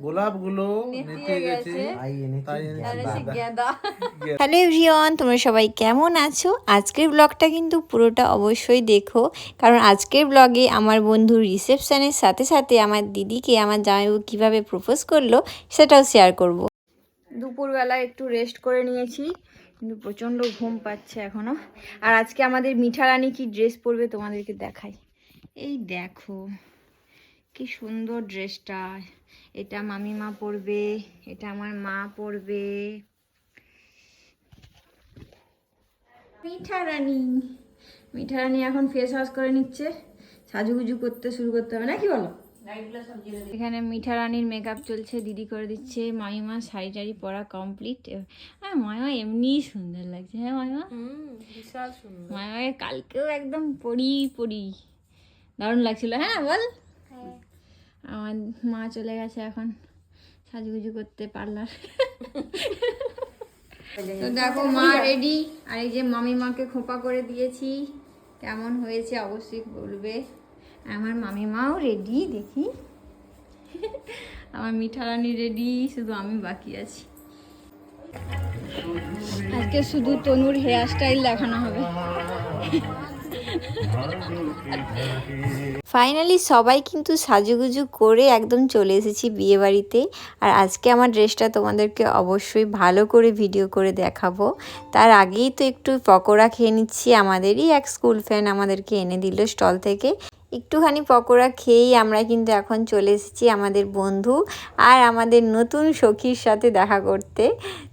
গোলাপগুলো নেতিয়ে গেছে, তাই এনেছি গাঁদা। হ্যালো এভরিওয়ান, তোমরা সবাই কেমন আছো? আজকের ব্লগটা কিন্তু পুরোটা অবশ্যই দেখো, কারণ আজকের ব্লগে আমার বন্ধুর রিসেপশনের সাথে সাথে আমার দিদিকে আমার জামাইবাবু কীভাবে প্রপোজ করলো সেটাও শেয়ার করব। দুপুরবেলা একটু রেস্ট করে নিয়েছি, কিন্তু প্রচণ্ড ঘুম পাচ্ছে এখনও। আর আজকে আমাদের মিঠা রানী কি ড্রেস পরবে তোমাদেরকে দেখাই। এই দেখো কি সুন্দর ড্রেসটা, এটা মামিমা পরবে, এটা আমার মা পরবে। মিঠা রানী এখন ফেস ওয়াশ করে নিচ্ছে, সাজুগুজু করতে শুরু করতে হবে না, কি বলো? এখানে মিঠা রানীর মেকআপ চলছে, দিদি করে দিচ্ছে। মামিমা শাড়ি টাড়ি পরা কমপ্লিট। হ্যাঁ, মামিমা এমনিই সুন্দর লাগছে। হ্যাঁ মামিমা, বিশাল সুন্দর। মামিমাকে কালকেও একদম পরি দারুণ লাগছিল। হ্যাঁ বল। আমার মা চলে গেছে এখন সাজুগুজু করতে পার্লার। তো দেখো মা রেডি, আর এই যে মামিমাকে খোপা করে দিয়েছি, কেমন হয়েছে অবশ্যই বলবে। আমার মামিমাও রেডি, দেখি আমার মিঠা রানী রেডি, শুধু আমি বাকি আছি। আজকে শুধু তনুর হেয়ার স্টাইল দেখানো হবে। ফাইনালি সবাই কিন্তু সাজুগুজু করে একদম চলে এসেছি বিয়ে বাড়িতে। আর আজকে আমার ড্রেসটা তোমাদেরকে অবশ্যই ভালো করে ভিডিও করে দেখাবো। তার আগেই তো একটু পকোড়া খেয়ে নিচ্ছি, আমাদেরই এক স্কুল ফ্রেন্ড আমাদেরকে এনে দিল স্টল থেকে। একটুখানি পকোড়া খেয়েই আমরা কিন্তু এখন চলে এসেছি আমাদের বন্ধু আর আমাদের নতুন সখীর সাথে দেখা করতে।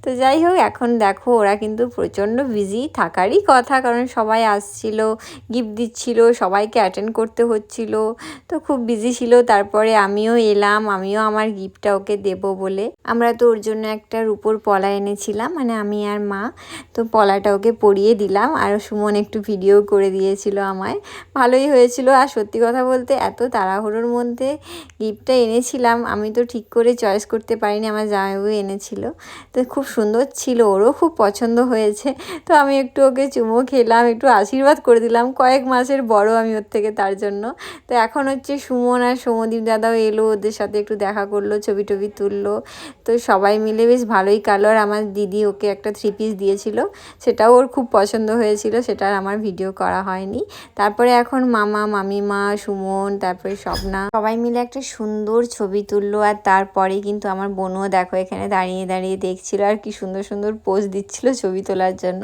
তো যাই হোক, এখন দেখো ওরা কিন্তু প্রচণ্ড বিজি থাকারই কথা, কারণ সবাই আসছিল, গিফট দিচ্ছিল, সবাইকে অ্যাটেন্ড করতে হচ্ছিল, তো খুব বিজি ছিল। তারপরে আমিও এলাম, আমিও আমার গিফটটা ওকে দেব বলে। আমরা তো ওর জন্য একটা রূপোর পলা এনেছিলাম, মানে আমি আর মা, তো পলাটা ওকে পরিয়ে দিলাম। আর সুমন একটু ভিডিও করে দিয়েছিল আমায়, ভালোই হয়েছিল। আর সত্যি কথা বলতে এত তাড়াহুড়োর মধ্যে গিফটটা এনেছিলাম, আমি তো ঠিক করে চয়েস করতে পারিনি, আমার জামাইবাবু এনেছিল, তো খুব সুন্দর ছিল, ওরও খুব পছন্দ হয়েছে। তো আমি একটু ওকে চুমো খেলাম, একটু আশীর্বাদ করে দিলাম, কয়েক মাসের বড় আমি ওর থেকে, তার জন্য। তো এখন হচ্ছে সুমন আর সৌমদীপ দাদাও এলো, ওদের সাথে একটু দেখা করলো, ছবি টবি তুললো। তো সবাই মিলে বেশ ভালোই কালো। আর আমার দিদি ওকে একটা 3 পিস দিয়েছিল, সেটাও ওর খুব পছন্দ হয়েছিল, সেটা আর আমার ভিডিও করা হয়নি। তারপরে এখন মামা, মামিমা, সুমন, তারপরে স্বপ্না সবাই মিলে একটা সুন্দর ছবি তুললো। আর তারপরে কিন্তু আমার বোনও দেখো এখানে দাঁড়িয়ে দাঁড়িয়ে দেখছিল আর কি সুন্দর সুন্দর পোজ দিচ্ছিল ছবি তোলার জন্য।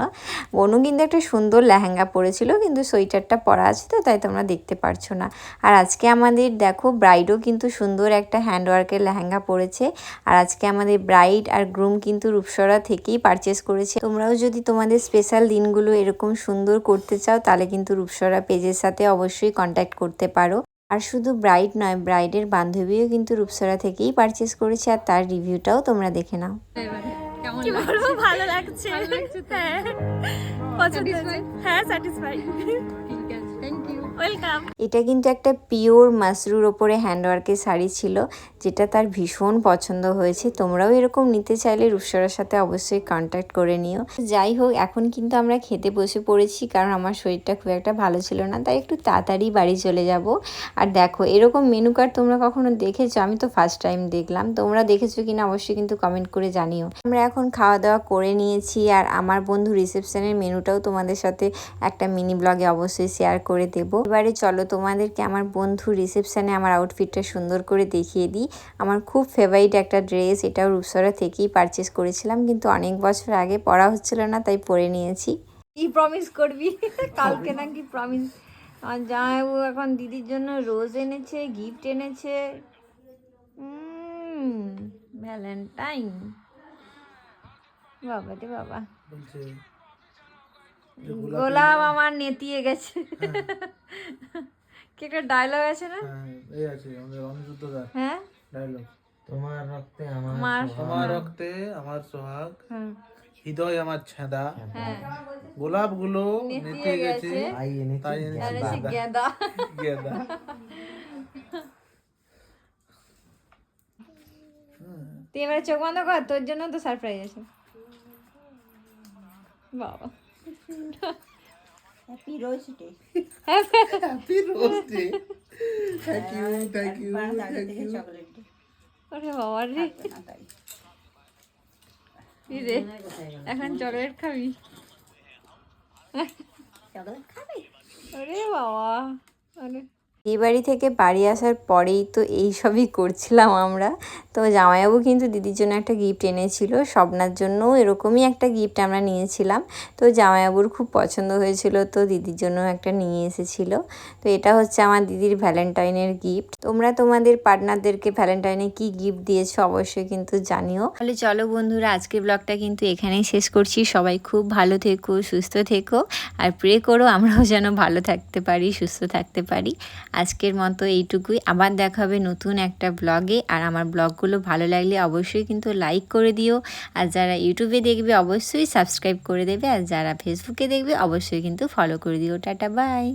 বোনও কিন্তু একটা সুন্দর লেহেঙ্গা পরেছিল, কিন্তু সোয়েটারটা পরা আছে তো তাই তোমরা দেখতে পারছো না। আর আজকে আমাদের দেখো ব্রাইডও কিন্তু সুন্দর একটা হ্যান্ডওয়ার্কের লেহেঙ্গা পরেছে। আর আজকে আমাদের ব্রাইড আর গ্রুম কিন্তু রূপসরা থেকেই পারচেস করেছে। তোমরাও যদি তোমাদের স্পেশাল দিনগুলো এরকম সুন্দর করতে চাও, তাহলে কিন্তু রূপসরা পেজের সাথে অবশ্যই কন্ট্যাক্ট করতে পারো। আর শুধু ব্রাইড নয়, ব্রাইডের বান্ধবীও কিন্তু রূপসরা থেকেই পারচেস করেছে, আর তার রিভিউটাও তোমরা দেখে নাও। কি বলবো, ভালো লাগছে। হ্যাঁ, পছন্দ হয়েছে। হ্যাঁ, স্যাটিসফাইড। ঠিক আছে, থ্যাংক ইউ, ওয়েলকাম। এটা কিন্তু একটা পিওর মাসরুর ওপরে হ্যান্ডওয়ার্কের শাড়ি ছিল, যেটা তার ভীষণ পছন্দ হয়েছে। তোমরাও এরকম নিতে চাইলে রূপসরার সাথে অবশ্যই কন্ট্যাক্ট করে নিও। যাই হোক, এখন কিন্তু আমরা খেতে বসে পড়েছি, কারণ আমার শরীরটা খুব একটা ভালো ছিল না, তাই একটু তাড়াতাড়ি বাড়ি চলে যাব। আর দেখো এরকম মেনু কার্ড তোমরা কখনো দেখেছো? আমি তো ফার্স্ট টাইম দেখলাম, তোমরা দেখেছো কিনা অবশ্যই কিন্তু কমেন্ট করে জানিও। আমরা এখন খাওয়া দাওয়া করে নিয়েছি, আর আমার বন্ধু রিসেপশনের মেনুটাও তোমাদের সাথে একটা মিনি ব্লগে অবশ্যই শেয়ার করে দেবো। এবারে চলো তোমাদেরকে আমার বন্ধু রিসেপশনে আমার আউটফিটটা সুন্দর করে দেখিয়ে দিই। আমার খুব ফেভারিট একটা ড্রেস, এটাও রূপসরা থেকেই পারচেস করেছিলাম, কিন্তু অনেক বছর আগে পরা হচ্ছিল না, তাই পরে নিয়েছি। কি প্রমিস করবি? কালকে নাকি প্রমিস। আমার জামাইবাবু এখন দিদির জন্য রোজ এনেছে, গিফট এনেছে। ভ্যালেন্টাইন, বাবা রে বাবা, গোলাপ আমার নেতিয়ে গেছে। কি একটা ডায়লগ আছে না? এই আছে আমাদের অনিরুদ্ধদার হ্যাঁ, ডায়লগ, তোমার রক্তে আমার তোমার রক্তে আমার সোহাগ, হ্যাঁ হৃদয় আমার ছেঁদা, হ্যাঁ, গোলাপগুলো নেতিয়ে গেছে, তাই এনেছি তাই এনেছি গেঁদা। গেঁদা। তুই এবারে চোখ বন্ধ কর, তোর জন্য তো সারপ্রাইজ আছে। বাবা, happy rose day. Happy rose day. Thank you, thank you, thank you. Chocolate day. ওরে বাবা রে, কি রে এখন চকলেট খাবি? ওরে বাবা, আরে এই বাড়ি থেকে বাড়ি আসার পরেই তো এই সবই করছিলাম আমরা। তো জামাইবাবু কিন্তু দিদির জন্য একটা গিফট এনেছিল, স্বপ্নার জন্যও এরকমই একটা গিফট আমরা নিয়েছিলাম। তো জামাইবাবুর খুব পছন্দ হয়েছিল, তো দিদির জন্য একটা নিয়ে এসেছিল। তো এটা হচ্ছে আমার দিদির ভ্যালেন্টাইনের গিফট। তোমরা তোমাদের পার্টনারদেরকে ভ্যালেন্টাইনে কি গিফট দিয়েছো অবশ্যই কিন্তু জানিও। তাহলে চলো বন্ধুরা, আজকের ব্লগটা কিন্তু এখানেই শেষ করছি। সবাই খুব ভালো থেকো, সুস্থ থেকো, আর প্রে করো আমরাও যেন ভালো থাকতে পারি, সুস্থ থাকতে পারি। আজকের মতো এইটুকুই, আবার দেখা হবে নতুন একটা ব্লগে। আর আমার ব্লগগুলো ভালো লাগলে অবশ্যই কিন্তু লাইক করে দিও, আর যারা ইউটিউবে দেখবে অবশ্যই সাবস্ক্রাইব করে দেবে, আর যারা ফেসবুকে দেখবে অবশ্যই কিন্তু ফলো করে দিও। Tata, by.